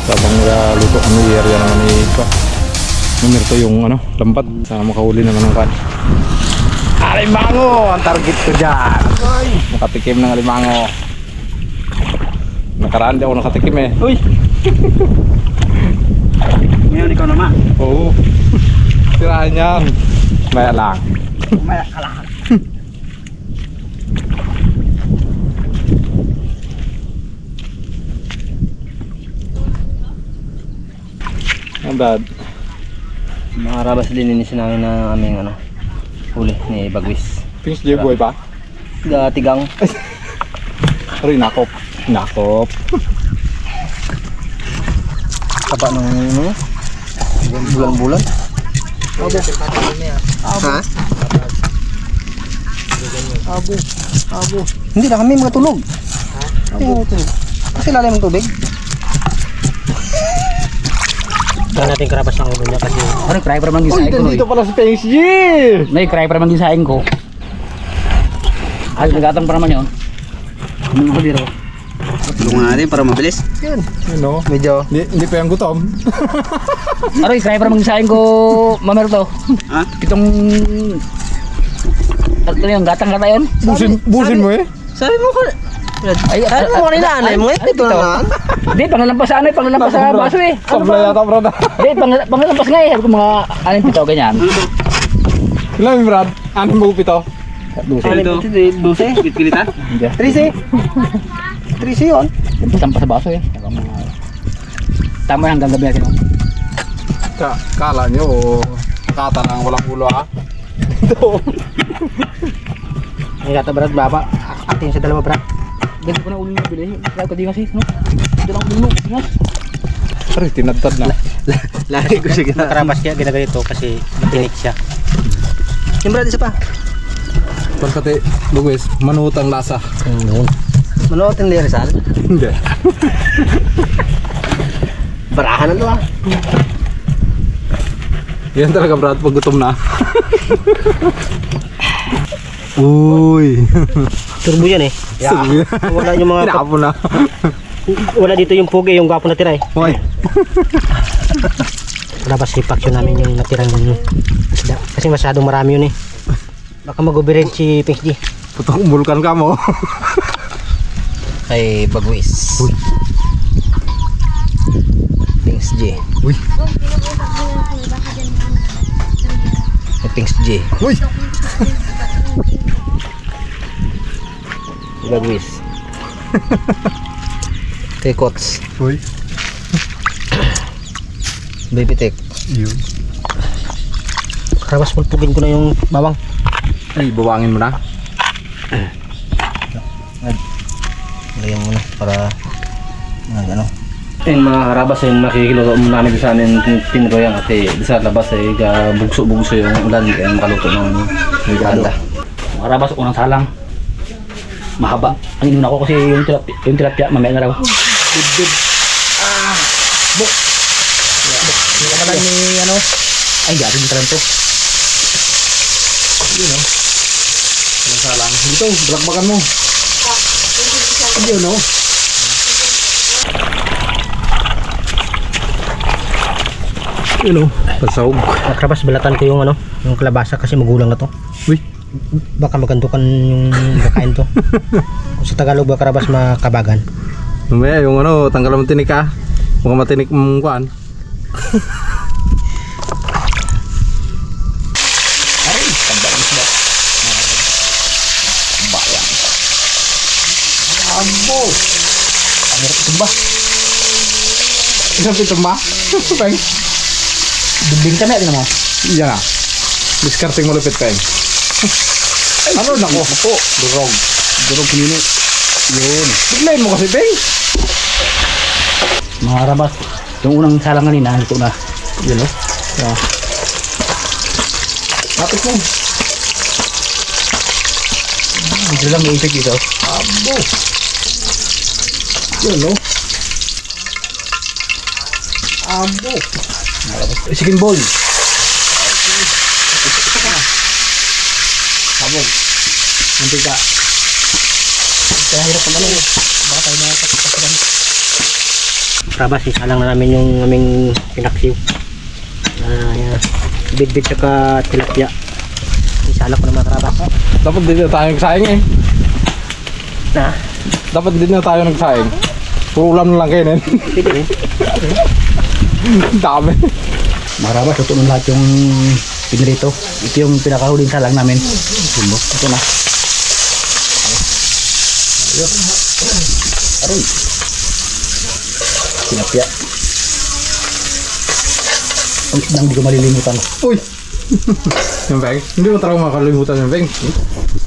Sabang luto ang area naman ni pa. Numerto yung lampat sa makahuli naman ng kan. Alimango ang target ko dyan. Nakatikim ng alimango. Nakaraan di ako nakatikim eh. Uy! Ngayon ikaw naman. Oo. Tirahan yan. Maya lang. Umaya ka lang. Ang bad. Mga rabas linisin namin na aming huli ni Bagwis. Pings J boy pa? Tigang. Aray, nakop. Nakop. Taba ng bulan-bulan. Ha? Abo. Hindi na kami mga tulog. Hindi mga tulog. Kasi lalim ng tubig. Ito natin karabas ng ulo niya kasi Cry para mang Uy, gisain ko. nandito pala si Pings J! Cry para mang gisain ko. Ay, nagatang pa naman yun. Ano ko dito? tulungan natin para mabilis. Yun. Ano? Medyo. Hindi pa yung gutom. Aroy, cry para mang gisain ko. Mamerto. Ha? Pitong... Tatlo yung gatang-gata yun. Busin mo eh. Sabi mo ko. Ay, Sabi mo kanina, anay mo eh. Ito na lang. Hindi, panglalampas sa panglalampas sa baso eh. Sabla yata bro na. Hindi, panglalampas nga eh. Sabi ko mga aning pito, ganyan. Ilan yung Brad? Anim mo pito? Ano ito? 12, bitpilitan. 13 yun. Tampas sa baso eh. Tama yung hanggang gabi natin. Kala nyo kata ng walang ulo ah. Ito. Ay, gata Brad, baba. Atin sa dalawa Brad. Ganito ko na ulo na bili. Kaya ko di nga no? Ito lang ulo. Ingas. Aray, tinadtad na. Lagi ko siya karabas kaya ginaganito kasi matinik siya. Yung Brad, isa pa. Pagkati, Luis, manutang lasa. Manood yung Rizal. Hindi. Barahan na to ah. Yan talaga Brad, pag gutom na. Uy. Turbo yan eh. Sabi na. Wala yung mga Inapo na. wala dito yung pugi, yung gwapo natira eh. Hoy. Karabas lipaksyon namin yung natirang isda. Kasi masyadong marami yun eh. Baka mag-overhead si Pings G. Putong umulkan ka mo. Kay Bagwis. Uy. Pings J. Uy. Pings J. Uy. Bagwis. Tekots. Uy. Baby tek. Yun. Karabas pulpugin ko na yung bawang. Ay, bawangin mo na. Lagyan mo na para Yung mga karabas ay makikilolo mo namin sa amin tinroyan kasi sa labas ay bugso-bugso yung ulan kaya makaluto ng ganda. Mga karabas, unang salang mahaba. Ang inuna ko kasi yung tilapia mamaya na raw. Bib. Buk. Hindi ka pala ni ay gari mo talang to. Yun o. Anong salang? Dito, balakbakan mo. Yun o. Yun o. Pasawag. Karabas balatan ko yung yung kalabasa kasi magulang na to. Uy. Baka magantukan yung kakain to. Kung sa Tagalog ba karabas makabagan. Mamaya yung tanggal mo tinik ka. Mukhang matinik mong kuhan. Abo. Ang hirap ito ba? Isang pitong ba? Peng? Dinding ka na din naman. Yan na. Discarding mo lupit peng. Ano nako? Nako. Durog. Durog nini. Yun. Biglayin mo kasi peng. Mga karabas, yung unang salang kanina ito na. Yun o. Yeah. Tapos mo. Ito lang may ipik ito. Abo. Yun o. Abo. Chicken ball. Sabog. Mantika. Kaya hirap ang baka tayo nakakasipan. Karabas, isalang na namin yung aming pinaksiw. Bidbid tsaka tilapia. Isalak ko na mga karabas. Dapat din na tayo nagsaing eh. Na? Dapat din na tayo nagsaing. Puro ulam na lang kayo nin. Pwede rin. Dami. Mga karabas, ito na lahat yung pinrito. Ito yung pinakahuling salang namin. Ito na. Aroy. Tilapia. Ang isdang di ko malilimutan. Uy! Yung Beng, hindi mo talaga makalimutan yung Beng.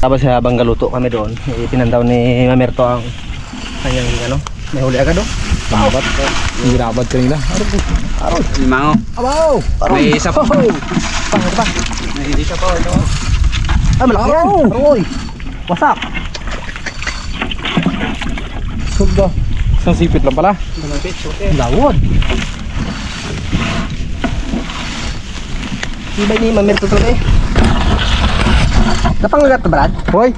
Tapos habang galuto kami doon, itinandaw ni Mamerto ang kanyang ano, may huli agad doon. Pangabot. Yung ginabad kanina. Aroy. Limango. Abaw! May isa pa. May isa pa. Ah, malaki yan. Aroy. Wasak. Subba. Isang sipit lang pala. Lawod. Iba ni Mamerto talaga eh. Napangagat na Brad? Hoy!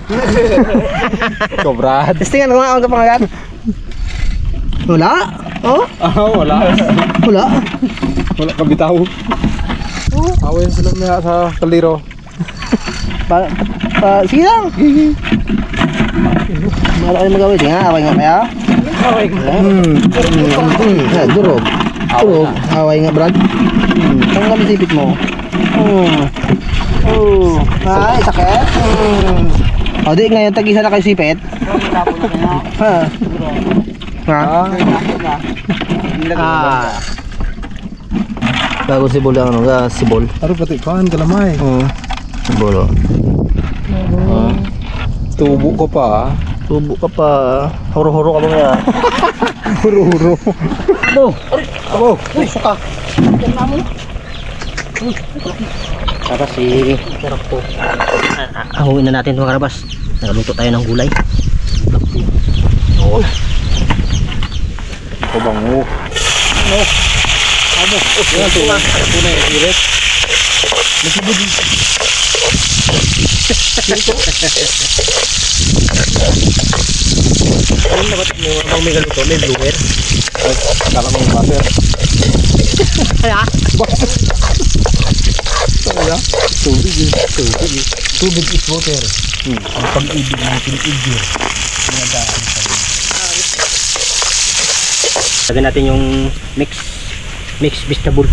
Ikaw, Brad. Testingan ko nga ang kapangagat. Wala? Oh? Wala. Wala? Wala ka bitaw. Awayan sila niya sa kaliro. Sige lang. Wala kayo magawin. Nga, away nga kaya. Durog. Durog. Away nga Brad. Ang kami sipit mo. Ay, sakit. O, di ngayon tag-isa na kayo sipit. Bago sibol ang ano, sibol. Aro pati kaan kalamay. Sibol oh. Tubo ko pa. Tubo ka pa. Huro-huro ka ba kaya? Huro-huro. Abo, suka. Tapos sarap po. Ahuin na natin mga karabas. Nagaluto tayo ng gulay. Kabango. Yan, tuna. Tuna yung irit. Ano na ba't mo abang may galuto? May bluer? Kala mo yung butter. Kaya? Kaya? Tubig eh. Tubig is water. Ang pag-ibig ng pinigil. Lagyan natin yung mix vegetable.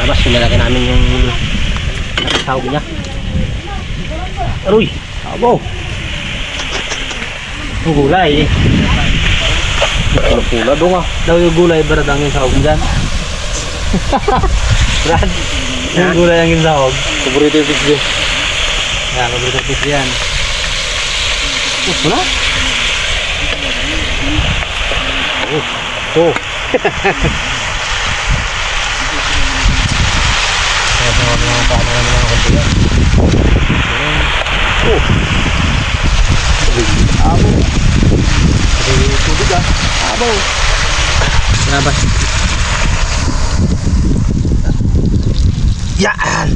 Tapos nilalagay namin yung tawag niya. Aroy! Abo! Yung gulay eh. Pula dong ah. Daw yung gulay baradang yung sahog dyan. Brad, yung gulay ang yung sahog. Paborito yung fish dyan. Kaya kabrito fish yan. Wala? Oh. Nabas. Yan.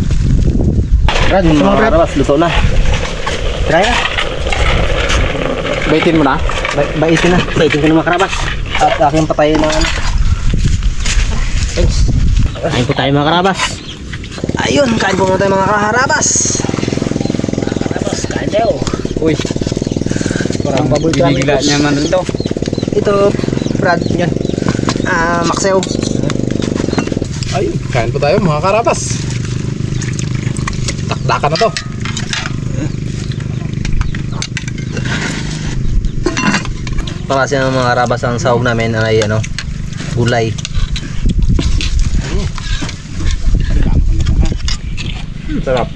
Brad, mga karabas, luto na. Try na. Baitin mo na. Baitin na. Baitin ko na mga karabas. At aking patayin na ano. Thanks. Kain po tayo mga karabas. Ayun, kain po muna tayo mga karabas. Kain tayo. Uy. Parang binigla niya man ito. Ito, Brad, yan. Makseo. Ayun. Kain po tayo mga karabas. Takdakan na to. Para kasi ng mga karabas ang sahog namin ay ano, gulay. Sarap.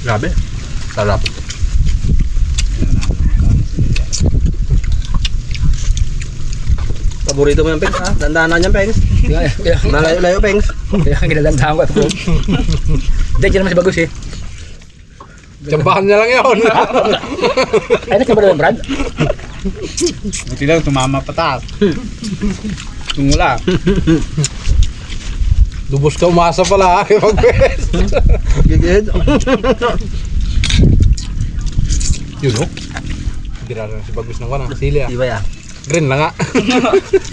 Grabe. Sarap. Paborito mo yung Pengs ha? Dandanan yan Pengs. Malayo-layo, Pengs. Kaya ginalantahan ko ito. Hindi, dyan naman si Bagus eh. Tsambahan niya lang yun. Ay, nagkaba naman, Brad? Buti lang, tumama patas. Tungula. Lubos ka umasa pala. Mag-best. Gigid. Yun o. Gira na si Bagus ng kanang sili ah. Iba ya. Green na nga.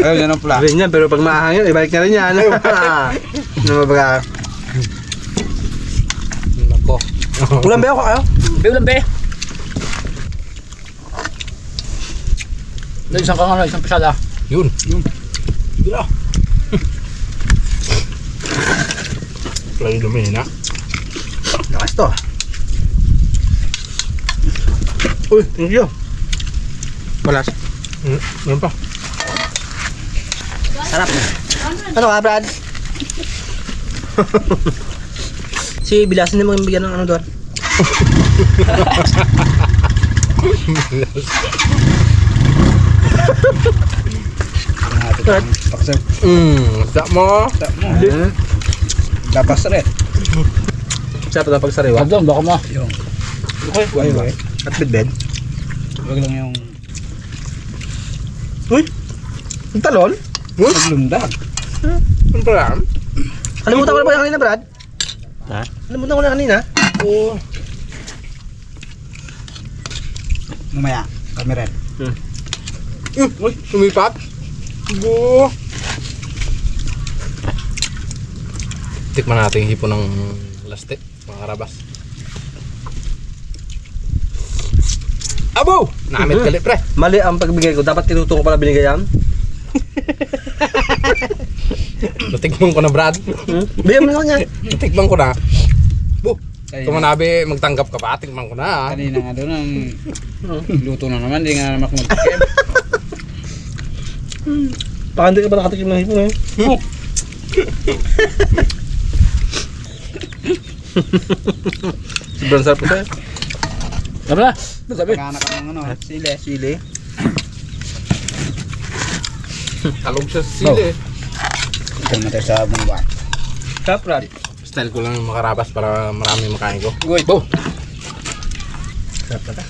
Ayun, yan ang pula. Rin yan, pero pag maahangin, ibalik na rin yan. Namabaga. Nako. Ulam ba ako kayo? Be, ulam be. Isang kang ano, isang pisada. Yun. Gira. Lagi lumina. Lakas to. Uy, thank you. Walas. Meron pa. Sarap. Ano ka, Brad? Si Bilasan din mo yung bigyan ng ano doon. Paksa. Sa mo. Lapas rin. Siya pa pag sariwa. Wag doon, baka mo. Wait. At bed. Huwag lang yung Uy! Yung talon? paglundag. Ano pa yan? Kalimutan ko na ba yung kanina, Brad? Ha? Kalimutan ko na kanina. Oo. Mamaya, kami rin. Uy, sumipat. Go. Tikman natin yung hipon ng lastik, mga karabas. Abo! Namit gali, pre. Mali ang pagbigay ko. Dapat tinuto ko pala binigay yan. Natikman ko na, Brad. Bigyan mo na niya. Natikman ko na. Bu, Ay, kumanabi, magtanggap ka pa. Tikman ko na. kanina nga doon ang luto na naman, di nga naman ako magtikim. Baka hindi ka ba nakatikim ng hipon eh? Sobrang sarap ito eh. Sabi na. Sabi. Pagkanak ka ng ano, sili. Sili. Talog siya sa sili. Ito naman tayo sa bungwan. Sarap, Brad. Style ko lang yung mga karabas para marami makain ko. Good. Bu! Sarap na.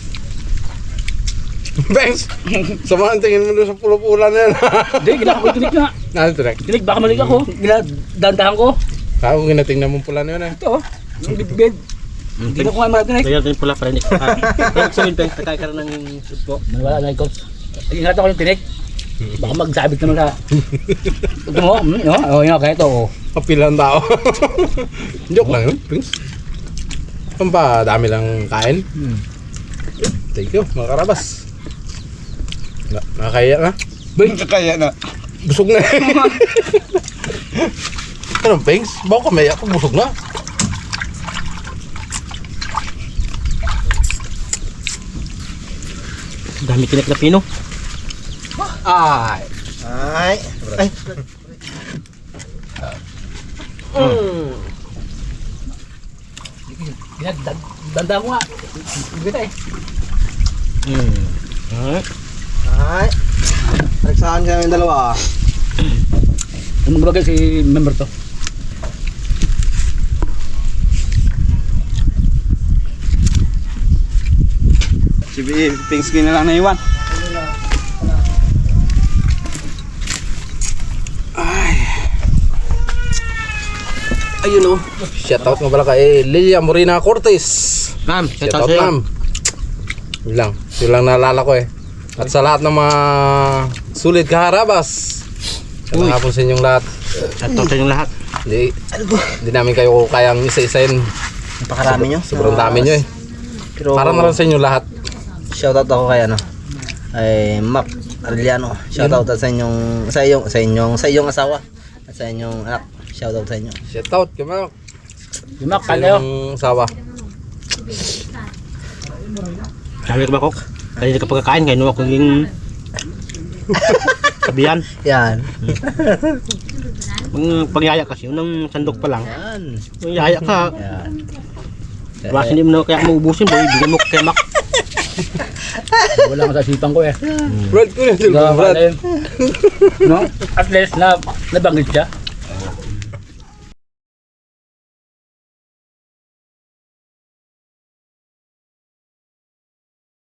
Banks! Samahan tingin mo doon sa pulo-pula na yan. Hindi, ginaka ko tinik na. Ano ito, Rek? Tinik, baka malik ako. Ginadantahan ko. Ako ginatingnan mo pula na yun eh. Ito, yung bed. Hindi na ko nga marami tinik. Lagyan natin pula para hindi ka Pero sa Pengs, nagkakaroon ng soup po. Wala na ikaw. Ingatan ko yung tinik. Baka magsabit naman sa... Ito mo, no? Yun, kaya ito, oh. Kapilang tao. Joke lang yun, Prince. Ang ba, dami lang kain. Thank you, mga karabas. Nakakaya na. Kaya na. Busog na eh. Anong, Pings? Baka kamaya ako, busog na. Dami tinik na pino. Ay. Ay. Ay. Dandahan ko nga. Bigay tayo. Ay. Nagsaan siya yung dalawa. Ano magbagay si member to? Si Pingsky na lang naiwan. Ayun oh. Shoutout nga pala kay Lilia Morena Cortez. Ma'am, Shoutout ma'am. Yun lang. Yun lang naalala ko eh. At sa lahat ng mga sulit kaharabas. Sa mga po sa inyong lahat. At sa inyong lahat. Hindi namin kayo kayang isa-isain. Napakarami nyo. Sobrang dami nyo eh. Pero Para na lang sa inyo lahat. shoutout ako kay ano. Ay Mac Arellano. Shoutout sa inyong sa iyong asawa at sa inyong anak. Shoutout sa inyo. Shoutout kay Mark. Yung Mac, Sa kalayo. inyong asawa. Sabi ko ba, Kok? Kanina ka pagkakain, kayo naman kung yung kabiyan. Yan. Ang pagyaya kasi, unang sandok pa lang. Yan. Yung yaya ka, Yan. basin hindi mo na kaya maubusin, boy. Bigyan mo kay Mac. Wala nga sa sipan ko eh. Brad ko na din. Wala Brad. ka No? At least na Nabanggit siya?